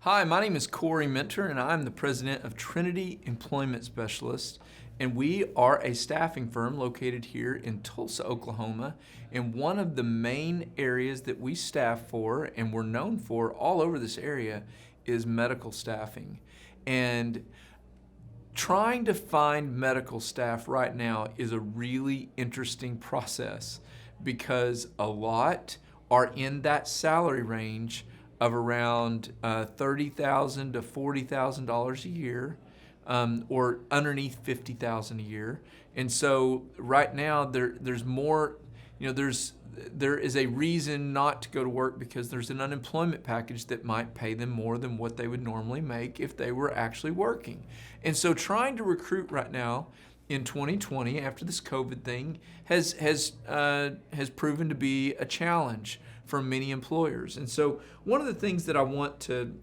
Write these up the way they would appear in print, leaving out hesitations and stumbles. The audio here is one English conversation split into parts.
Hi, my name is Corey Mentor, and I'm the president of Trinity Employment Specialists. And we are a staffing firm located here in Tulsa, Oklahoma. And one of the main areas that we staff for, and we're known for all over this area, is medical staffing. And trying to find medical staff right now is a really interesting process because a lot are in that salary range of around $30,000 to $40,000 a year, or underneath $50,000 a year. And so right now there's more, there is a reason not to go to work because there's an unemployment package that might pay them more than what they would normally make if they were actually working. And so trying to recruit right now in 2020 after this COVID thing has proven to be a challenge for many employers. And so one of the things that I want to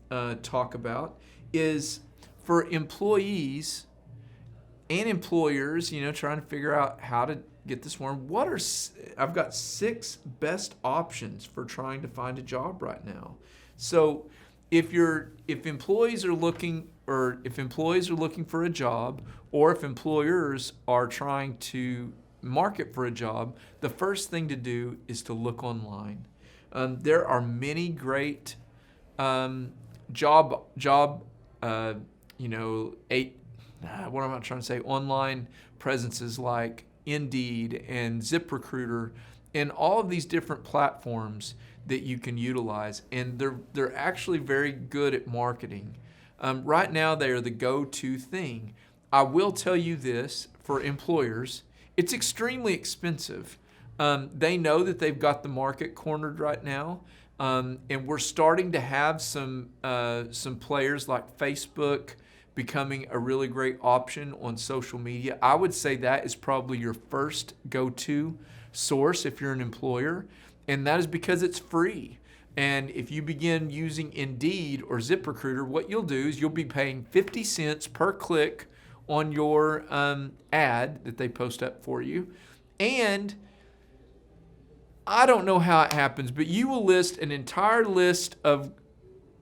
talk about is for employees and employers, trying to figure out how to get this one. I've got 6 best options for trying to find a job right now. So if employees are looking for a job, or if employers are trying to market for a job, the first thing to do is to look online. There are many great online presences like Indeed and ZipRecruiter and all of these different platforms that you can utilize, and they're actually very good at marketing. Right now, they are the go-to thing. I will tell you this, for employers, it's extremely expensive. They know that they've got the market cornered right now, and we're starting to have some players like Facebook becoming a really great option on social media. I would say that is probably your first go-to source if you're an employer, and that is because it's free. And if you begin using Indeed or ZipRecruiter, what you'll do is you'll be paying 50 cents per click on your ad that they post up for you. And I don't know how it happens, but you will list an entire list of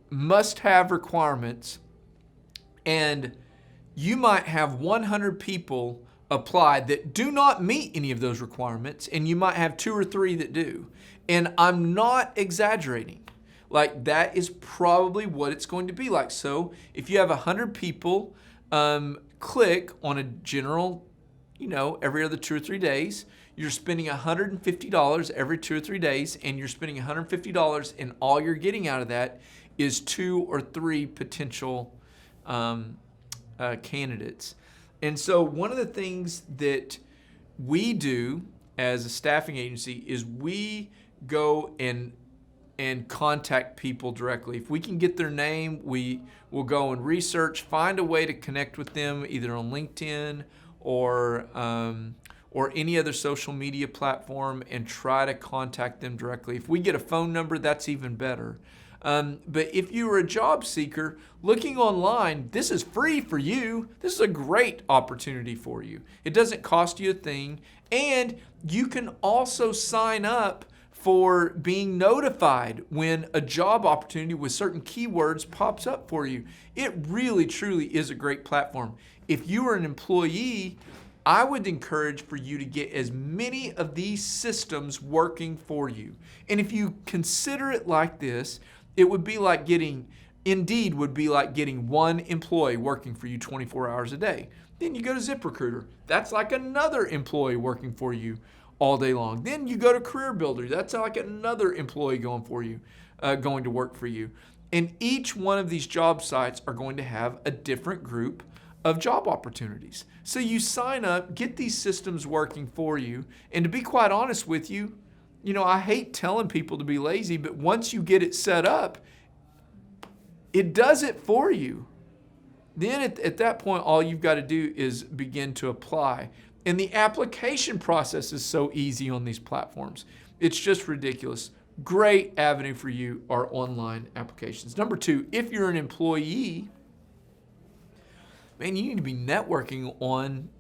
must-have requirements, and you might have 100 people apply that do not meet any of those requirements, and you might have 2 or 3 that do. And I'm not exaggerating. Like, that is probably what it's going to be like. So if you have 100 people click on a general, every other 2 or 3 days, you're spending $150 every 2 or 3 days, and you're spending $150, and all you're getting out of that is 2 or 3 potential candidates. And so one of the things that we do as a staffing agency is we go and contact people directly. If we can get their name, we will go and research, find a way to connect with them either on LinkedIn or any other social media platform, and try to contact them directly. If we get a phone number, that's even better. But if you are a job seeker looking online, this is free for you. This is a great opportunity for you. It doesn't cost you a thing, and you can also sign up for being notified when a job opportunity with certain keywords pops up for you. It really, truly is a great platform. If you are an employee, I would encourage for you to get as many of these systems working for you. And if you consider it like this, it would be like Indeed would be like getting 1 employee working for you 24 hours a day. Then you go to ZipRecruiter. That's like another employee working for you all day long. Then you go to Career Builder. That's like another employee going to work for you. And each one of these job sites are going to have a different group of job opportunities. So you sign up, get these systems working for you, and to be quite honest with you, I hate telling people to be lazy, but once you get it set up, it does it for you. Then at that point, all you've got to do is begin to apply. And the application process is so easy on these platforms. It's just ridiculous. Great avenue for you are online applications. Number 2, if you're an employee, man, you need to be networking on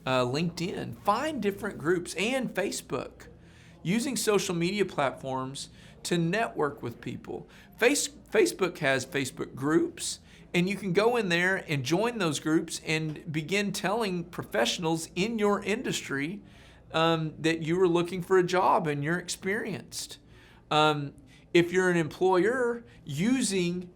LinkedIn. Find different groups and Facebook. Using social media platforms to network with people. Facebook has Facebook groups, and you can go in there and join those groups and begin telling professionals in your industry that you are looking for a job and you're experienced. If you're an employer, using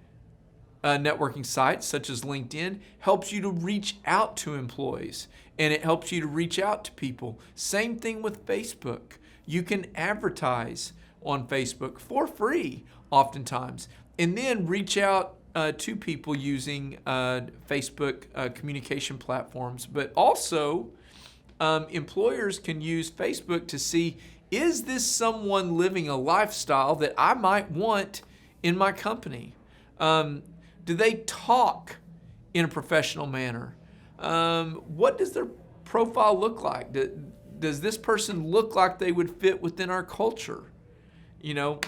networking sites such as LinkedIn helps you to reach out to employees, and it helps you to reach out to people. Same thing with Facebook. You can advertise on Facebook for free oftentimes, and then reach out to people using Facebook communication platforms. But also, employers can use Facebook to see, is this someone living a lifestyle that I might want in my company? Do they talk in a professional manner? What does their profile look like? Does this person look like they would fit within our culture? You know,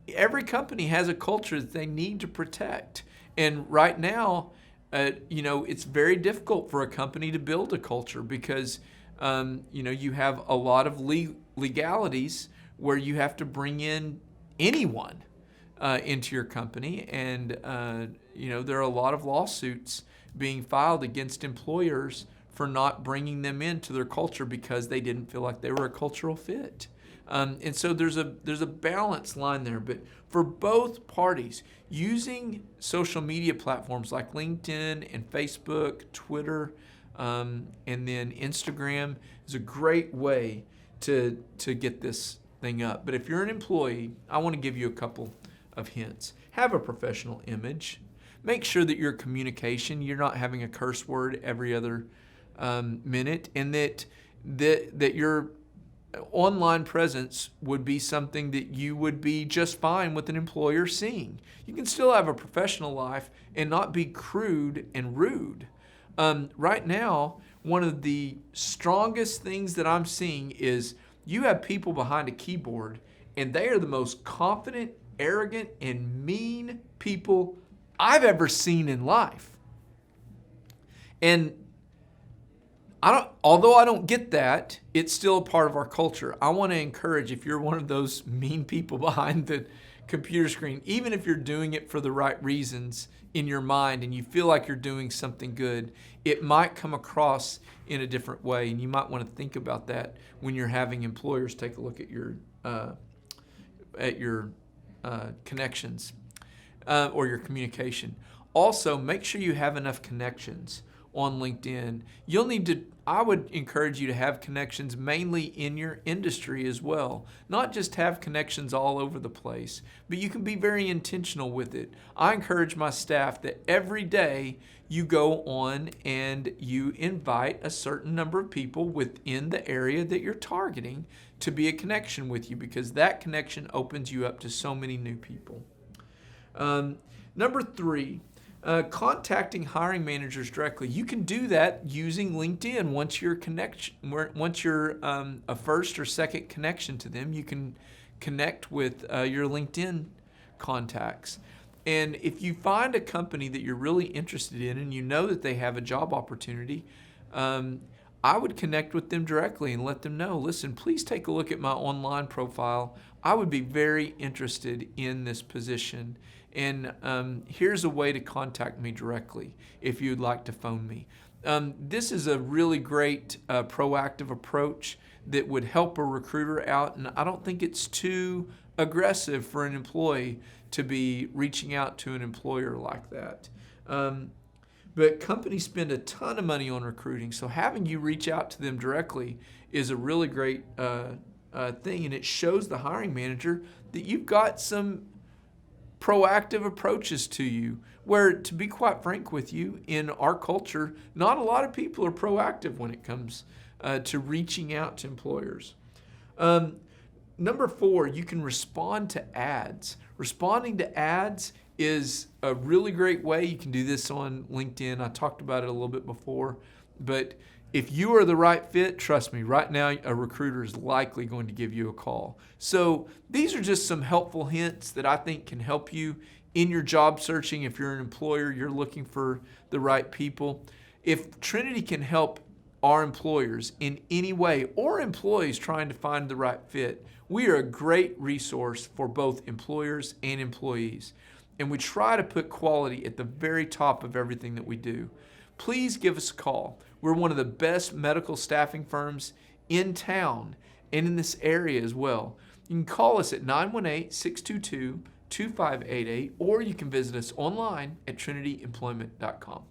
every company has a culture that they need to protect. And right now, it's very difficult for a company to build a culture because, you have a lot of legalities where you have to bring in anyone into your company. And, there are a lot of lawsuits being filed against employers for not bringing them into their culture because they didn't feel like they were a cultural fit. And so there's a balance line there. But for both parties, using social media platforms like LinkedIn and Facebook, Twitter, and then Instagram is a great way to get this thing up. But if you're an employee, I want to give you a couple of hints. Have a professional image. Make sure that your communication, you're not having a curse word every other minute, and that your online presence would be something that you would be just fine with an employer seeing. You can still have a professional life and not be crude and rude. Right now, one of the strongest things that I'm seeing is you have people behind a keyboard, and they are the most confident, arrogant, and mean people I've ever seen in life. And although I don't get that, it's still a part of our culture. I want to encourage, if you're one of those mean people behind the computer screen, even if you're doing it for the right reasons in your mind and you feel like you're doing something good, it might come across in a different way. And you might want to think about that when you're having employers take a look at your connections or your communication. Also, make sure you have enough connections on LinkedIn. I would encourage you to have connections mainly in your industry as well. Not just have connections all over the place, but you can be very intentional with it. I encourage my staff that every day you go on and you invite a certain number of people within the area that you're targeting to be a connection with you, because that connection opens you up to so many new people. Number 3, contacting hiring managers directly. You can do that using LinkedIn. Once you're a first or second connection to them, you can connect with your LinkedIn contacts. And if you find a company that you're really interested in and you know that they have a job opportunity, I would connect with them directly and let them know, listen, please take a look at my online profile. I would be very interested in this position. And here's a way to contact me directly if you'd like to phone me. This is a really great proactive approach that would help a recruiter out, and I don't think it's too aggressive for an employee to be reaching out to an employer like that. But companies spend a ton of money on recruiting, so having you reach out to them directly is a really great thing, and it shows the hiring manager that you've got some proactive approaches to you, where, to be quite frank with you, in our culture, not a lot of people are proactive when it comes to reaching out to employers. Number 4, you can respond to ads. Responding to ads is a really great way. You can do this on LinkedIn. I talked about it a little bit before, but if you are the right fit, trust me, right now a recruiter is likely going to give you a call. So these are just some helpful hints that I think can help you in your job searching. If you're an employer, you're looking for the right people. If Trinity can help our employers in any way, or employees trying to find the right fit, We are a great resource for both employers and employees, and we try to put quality at the very top of everything that we do. Please give us a call. We're one of the best medical staffing firms in town and in this area as well. You can call us at 918-622-2588, or you can visit us online at trinityemployment.com.